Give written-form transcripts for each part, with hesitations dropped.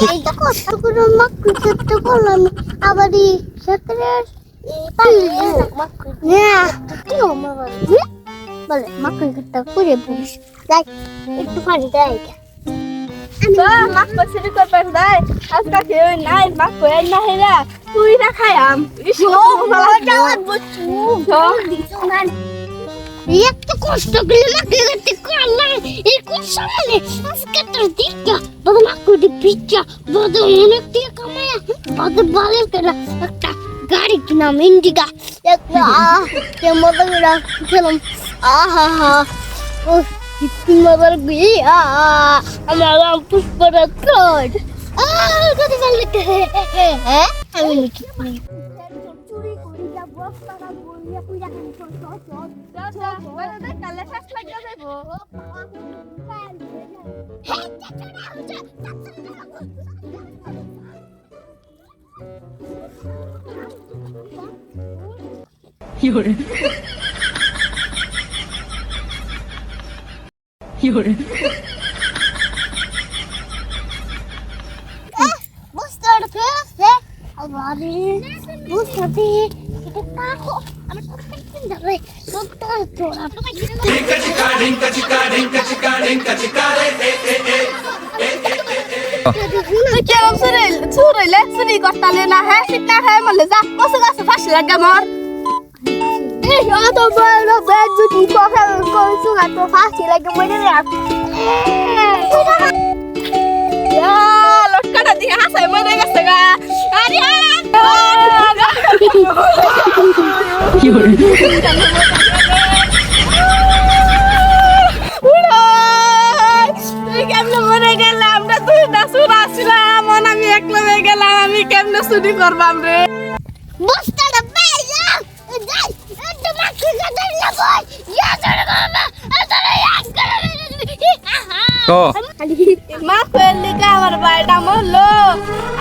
এইটা কষ্ট করে মাকড়ি করতে বললাম আবার এই সতেরের বলে মাকড়ি করতে করে বলিস যাই একটু পানি দেয় মাকড় শুরু করবেন ভাই আজকে কেউ নাই মাকড় না হেরা তুই না খায়াম একটা কষ্ট করে মাকড়ি করতে করলাম এই কষ্ট মানে আজকে তোর দিকটা বড় মাকড়ি পিচ্চা বড় অনেক টাকা কামায় বড় ভালো করে একটা গাড়ি কিনাম ইন্ডিকা একটা মজা করে খেলাম আহা ও কি মজার গিয়া আমার পুষ্পরা কোড কত ভালো লাগে হ্যাঁ আমি লিখি চুরি করি যা বস্তাটা বলিয়া পুজা খান কালে শেষ লাগিয়ে যাবো বস্তাটা ফেলে আরে বস্তাতে এটা কাকো আমি করতে যাবে সবটা তোরা কেমন চুরাইলে চুরি করতালে না হ্যাঁ শিক্ষা খায় বললে যা কসে গাছে ফাঁসি লাগে আমার অত বড় ব্যাগ যদি কখন কইছো গাছ ফাঁসি লাগে মনে রাখ লটকাটা দিয়ে হাসায় মরে গেছে গা আরে আমি কেমনে চুরি করবাম রে বস্তাটা পেয়ে যা যাই একটু মাখি গাদর লাগই ইয়া ধরে মামা ধরে এক করে মা কইলে কা আমার বাইটা মরলো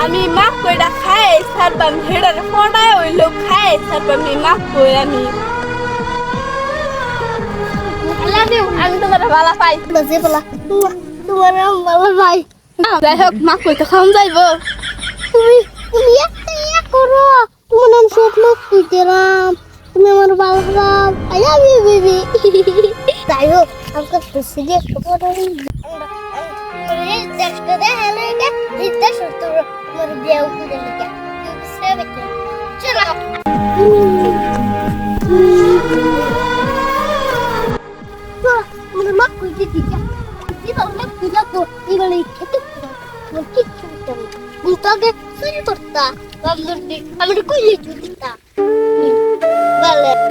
আমি মা কইটা খাই সারবাম হেডার ফড়ায় হইলো খাই সারবাম মা কই আমি আল্লাহ দিও আমি তোমার ভালো পাই বসে বলা তোমার ভালো ভাই যাই হোক মা কই তো খাওন যাইবো তুমি একটা ইয়া করো তোমার নাম স্বপ্ন দিলাম তুমি আমার ভালো ভাব আই লাভ ইউ বেবি তাই হোক আমাকে খুশি দিয়ে খবর চেষ্টা দে হ্যালো এটা এটা সত্য তোমার বিয়ে করে লিখা চলো আমার মা কই দিতে যা দিবা না পূজা তো এবারে খেতে তোমার কি করতে বুঝতে চুরি করতা আমি কইলে চুরি করতা বলে